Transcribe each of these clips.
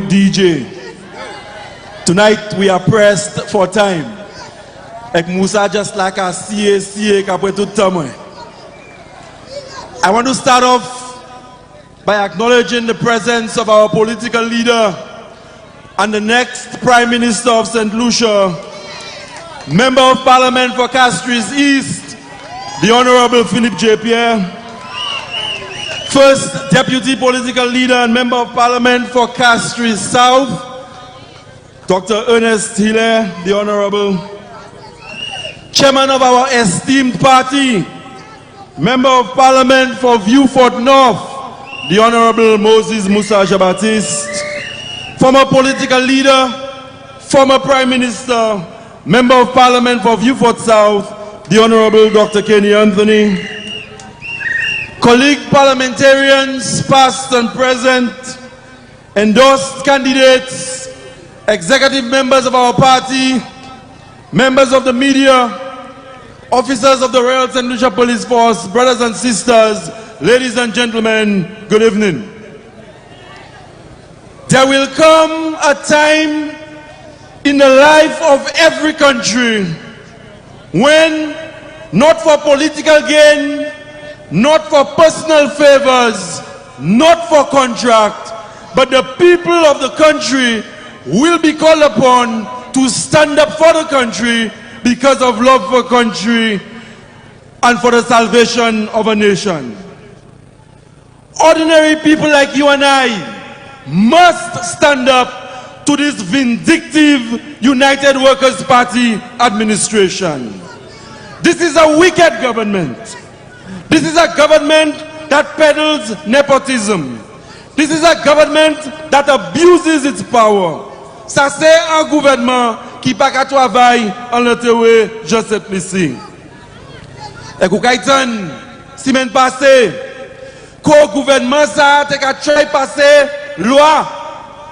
DJ. Tonight we are pressed for time. Ek Musa just like a CA kapwe tout tamwe. I want to start off by acknowledging the presence of our political leader and the next Prime Minister of St. Lucia, Member of Parliament for Castries East, the Honorable Philippe J. Pierre, First Deputy Political Leader and Member of Parliament for Castries South, Dr. Ernest Hilaire, the Honorable, Chairman of our esteemed party, Member of Parliament for Vieux-Fort North, the Honorable Moses Moussa Jean-Baptiste, former political leader, former Prime Minister, Member of Parliament for Vieux-Fort South, the Honorable Dr. Kenny Anthony, colleague parliamentarians, past and present, endorsed candidates, executive members of our party, members of the media, officers of the Royal St. Lucia Police Force, brothers and sisters, ladies and gentlemen, good evening. There will come a time in the life of every country when, not for political gain, not for personal favors, not for contract, but the people of the country will be called upon to stand up for the country because of love for country and for the salvation of a nation. Ordinary people like you and I must stand up to this vindictive United Workers' Party administration. This is a wicked government. This is a government that peddles nepotism. This is a government that abuses its power. Ça c'est un gouvernement qui pas qu'à travailler en l'intérêt juste cette ici. Et qu'on kaitan semaine passée, qu'au gouvernement ça te qu'à passer loi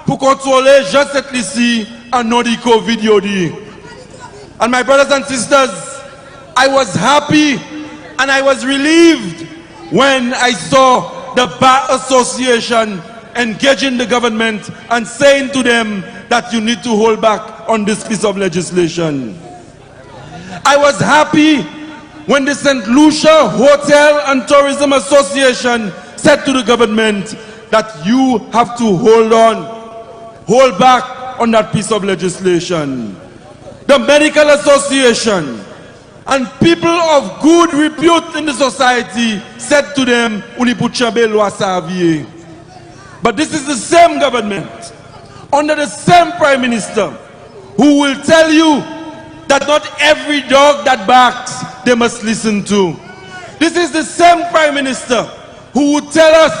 pour contrôler juste cette ici en non di COVID. And my brothers and sisters, I was happy and I was relieved when I saw the Bar Association engaging the government and saying to them that you need to hold back on this piece of legislation. I was happy when the St. Lucia Hotel and Tourism Association said to the government that you have to hold back on that piece of legislation. The Medical Association and people of good repute in the society said to them, but this is the same government, under the same Prime Minister, who will tell you that not every dog that barks, they must listen to. This is the same Prime Minister who would tell us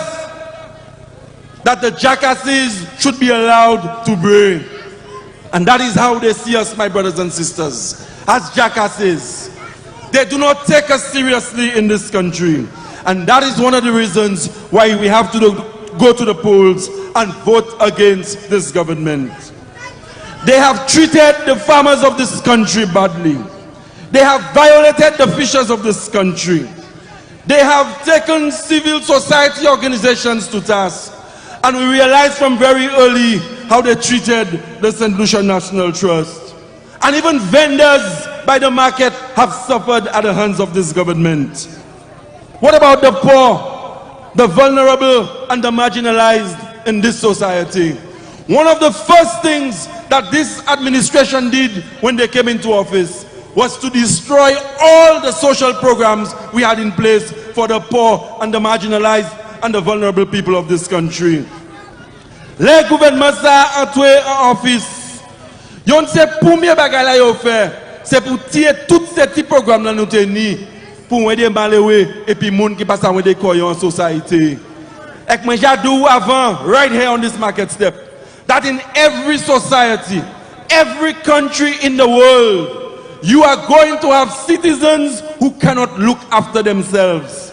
that the jackasses should be allowed to bray. And that is how they see us, my brothers and sisters, as jackasses. They do not take us seriously in this country. And that is one of the reasons why we have to go to the polls and vote against this government. They have treated the farmers of this country badly. They have violated the fishers of this country. They have taken civil society organizations to task. And we realized from very early how they treated the St. Lucia National Trust. And even vendors by the market have suffered at the hands of this government. What about the poor, the vulnerable, and the marginalized in this society? One of the first things that this administration did when they came into office was to destroy all the social programs we had in place for the poor and the marginalized and the vulnerable people of this country. Les gouvernements ça entré en office. Yon se premier bagay la yo fait, c'est pour tirer tous ces petits programmes là nous tenir pour aider malheureux et puis monde qui passe à des koyon en société. Et moi j'adou avant right here on this market step that in every society, every country in the world, you are going to have citizens who cannot look after themselves.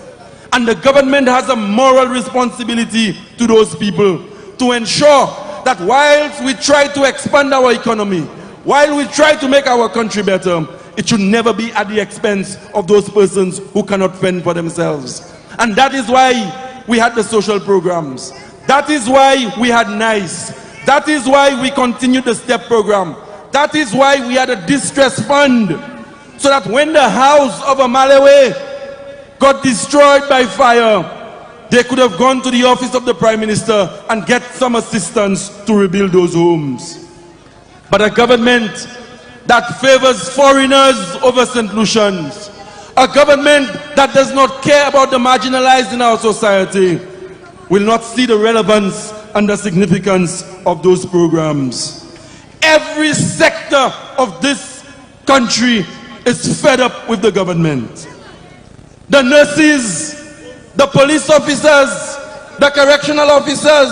And the government has a moral responsibility to those people to ensure that whilst we try to expand our economy, while we try to make our country better, it should never be at the expense of those persons who cannot fend for themselves. And that is why we had the social programs. That is why we had NICE. That is why we continue the STEP program. That is why we had a distress fund, so that when the house of a Malawi got destroyed by fire, they could have gone to the office of the Prime Minister and get some assistance to rebuild those homes. But a government that favors foreigners over St. Lucians, a government that does not care about the marginalized in our society, will not see the relevance and the significance of those programs. Every sector of this country is fed up with the government. The nurses, the police officers, the correctional officers,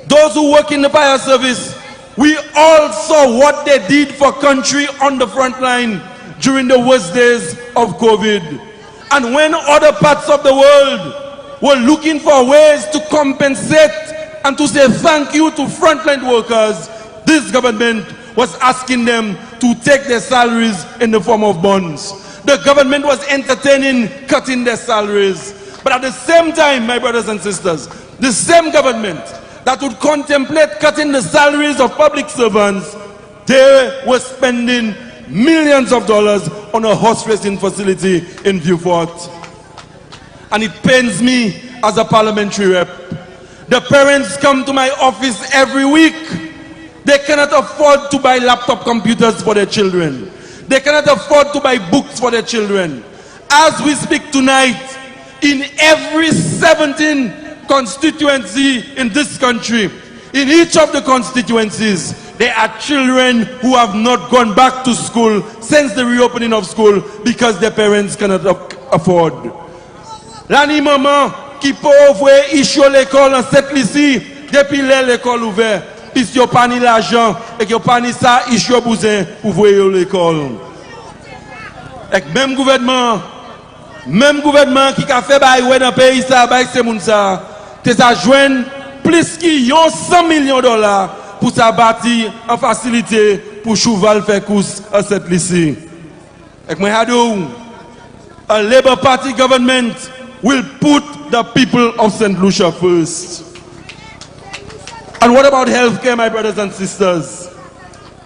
those who work in the fire service, we all saw what they did for country on the front line during the worst days of COVID. And when other parts of the world were looking for ways to compensate and to say thank you to frontline workers, this government was asking them to take their salaries in the form of bonds. The government was entertaining cutting their salaries. But at the same time, my brothers and sisters, the same government that would contemplate cutting the salaries of public servants, they were spending millions of dollars on a horse racing facility in Beaufort. And it pains me as a parliamentary rep. The parents come to my office every week. They cannot afford to buy laptop computers for their children. They cannot afford to buy books for their children. As we speak tonight, in every 17 constituency in this country, in each of the constituencies, there are children who have not gone back to school since the reopening of school because their parents cannot afford. L'année maman qui pauvre issue l'école en cette lycée depuis l'école ouverte, puis yo pas ni l'argent et yo pas ni ça issue besoin pour voir l'école. Et même gouvernement qui a fait bail dans pays ça bail c'est moun ça, te ça joindre plus qui 100 millions de dollars pour ça bâtir en facilité pour cheval faire course à cette lycée. Et moi a Labour Party government will put the people of St. Lucia first. And what about healthcare, my brothers and sisters?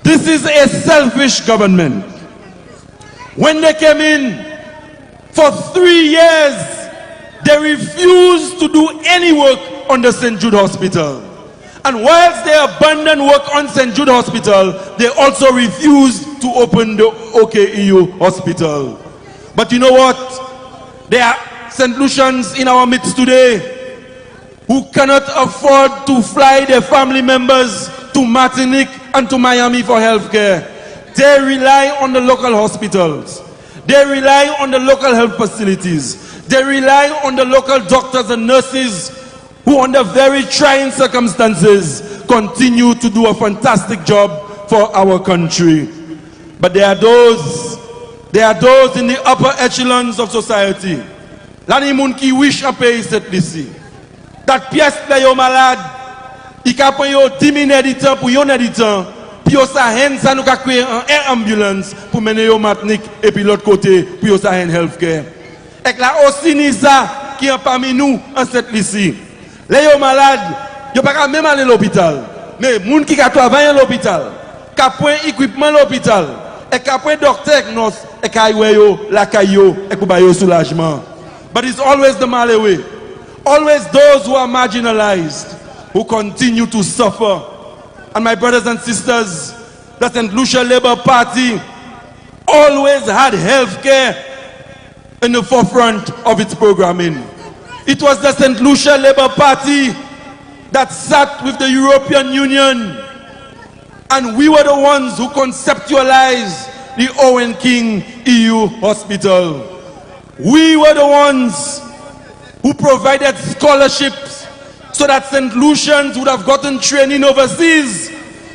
This is a selfish government. When they came in, for 3 years, they refused to do any work on the St. Jude Hospital. And whilst they abandoned work on St. Jude Hospital, they also refused to open the OKEU Hospital. But you know what? There are St. Lucians in our midst today who cannot afford to fly their family members to Martinique and to Miami for health care. They rely on the local hospitals. They rely on the local health facilities. They rely on the local doctors and nurses who, under very trying circumstances, continue to do a fantastic job for our country. But there are those in the upper echelons of society, l'année moun qui wish à payer cette lycée. Dat pièce là yo malade, il ka prend yo 10 minutes de temps pour yon de temps, puis yo sa haine ça nous ka créer un air ambulance pour mener yo Martinique et puis l'autre côté pour yo sa haine healthcare. Et là aussi ni ça qui est parmi nous en cette lycée. Les yo malade, yo pas même aller à l'hôpital. Mais moun qui ka travailler à l'hôpital, ka prend équipement à l'hôpital, et ka prend docteur nurse et ka yo la kayo et pour ba yo soulagement. But it's always the Malawi, always those who are marginalized, who continue to suffer. And my brothers and sisters, the St. Lucia Labour Party always had health care in the forefront of its programming. It was the St. Lucia Labour Party that sat with the European Union, and we were the ones who conceptualized the Owen King EU Hospital. We were the ones who provided scholarships so that St. Lucians would have gotten training overseas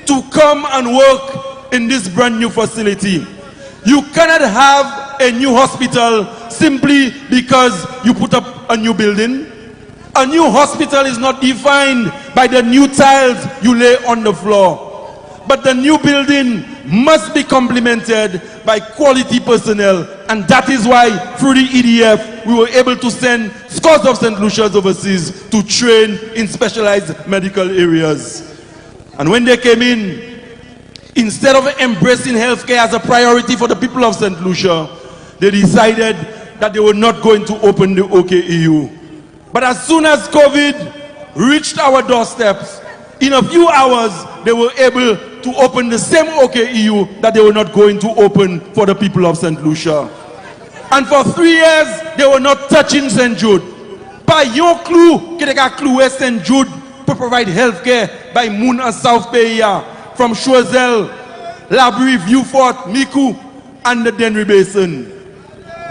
to come and work in this brand new facility. You cannot have a new hospital simply because you put up a new building. A new hospital is not defined by the new tiles you lay on the floor. But the new building must be complemented by quality personnel, and that is why through the EDF we were able to send scores of St. Lucians overseas to train in specialized medical areas. And when they came in, instead of embracing healthcare as a priority for the people of St. Lucia, they decided that they were not going to open the OKEU. But as soon as COVID reached our doorsteps, in a few hours, they were able to open the same OKEU that they were not going to open for the people of St. Lucia. And for 3 years, they were not touching St. Jude. Pas yon clou qui a cloué St. Jude to provide healthcare by Moon and South Peya, from Choiseul, Labrie, Vieux-Fort, Micoud, and the Dennery Basin.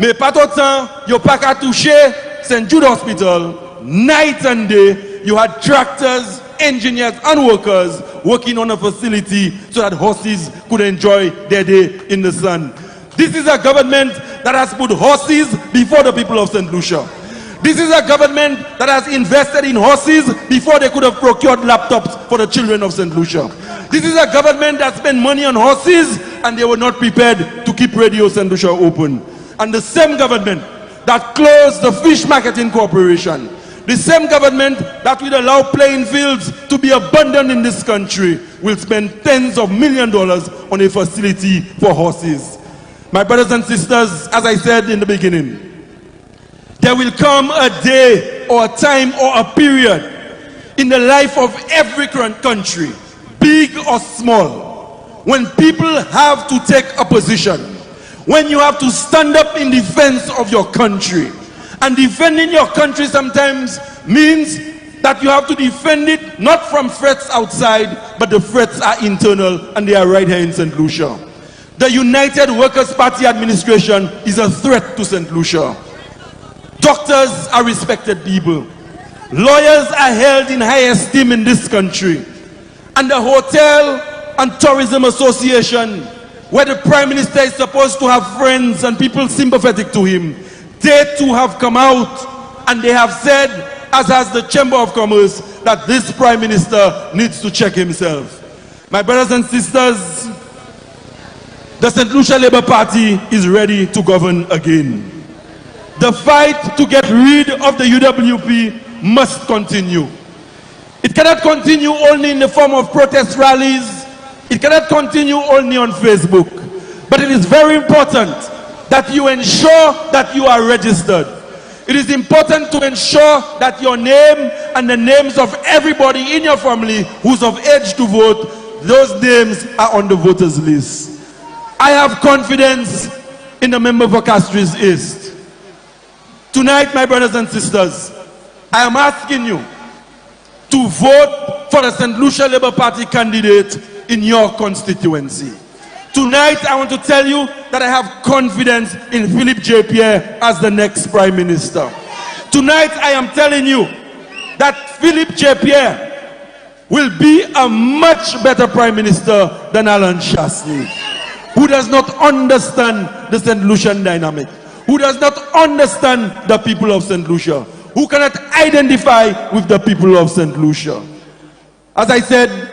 Mais pas autant, you pas qu'à toucher St. Jude Hospital. Night and day, you had tractors, engineers, and workers working on a facility so that horses could enjoy their day in the sun. This is a government that has put horses before the people of St. Lucia. This is a government that has invested in horses before they could have procured laptops for the children of St. Lucia. This is a government that spent money on horses and they were not prepared to keep Radio St. Lucia open. And the same government that closed the Fish Marketing Corporation, the same government that will allow playing fields to be abundant in this country, will spend tens of millions of dollars on a facility for horses. My brothers and sisters, as I said in the beginning, there will come a day or a time or a period in the life of every country, big or small, when people have to take a position, when you have to stand up in defense of your country. And defending your country sometimes means that you have to defend it not from threats outside, but the threats are internal, and they are right here in St. Lucia. The United Workers' Party administration is a threat to St. Lucia. Doctors are respected people. Lawyers are held in high esteem in this country. And the Hotel and Tourism Association, where the Prime Minister is supposed to have friends and people sympathetic to him, they too have come out and they have said, as has the Chamber of Commerce, that this Prime Minister needs to check himself. My brothers and sisters, the St. Lucia Labour Party is ready to govern again. The fight to get rid of the UWP must continue. It cannot continue only in the form of protest rallies. It cannot continue only on Facebook. But it is very important that you ensure that you are registered. It is important to ensure that your name and the names of everybody in your family who's of age to vote, those names are on the voters list. I have confidence in the member for Castries East. Tonight, my brothers and sisters, I am asking you to vote for the St. Lucia Labour Party candidate in your constituency. Tonight, I want to tell you that I have confidence in Philippe J. Pierre as the next Prime Minister. Tonight, I am telling you that Philippe J. Pierre will be a much better Prime Minister than Alan Chasney, who does not understand the St. Lucian dynamic, who does not understand the people of St. Lucia, who cannot identify with the people of St. Lucia. As I said,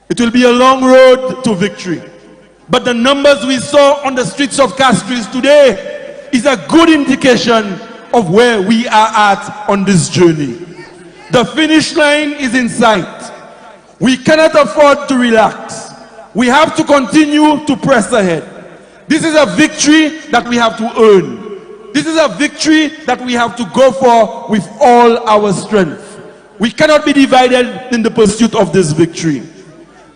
it will be a long road to victory. But the numbers we saw on the streets of Castries today is a good indication of where we are at on this journey. The finish line is in sight. We cannot afford to relax. We have to continue to press ahead. This is a victory that we have to earn. This is a victory that we have to go for with all our strength. We cannot be divided in the pursuit of this victory.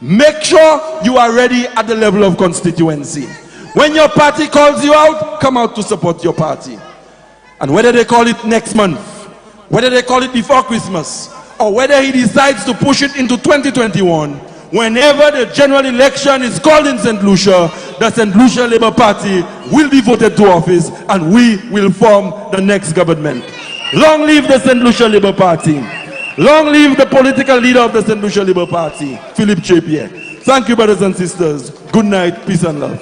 Make sure you are ready at the level of constituency. When your party calls you out, come out to support your party. And whether they call it next month, whether they call it before Christmas, or whether he decides to push it into 2021, whenever the general election is called in St. Lucia, the St. Lucia Labour Party will be voted to office and we will form the next government. Long live the St. Lucia Labour Party. Long live the political leader of the St. Lucia Labour Party, Philippe J. Pierre. Thank you, brothers and sisters. Good night, peace and love.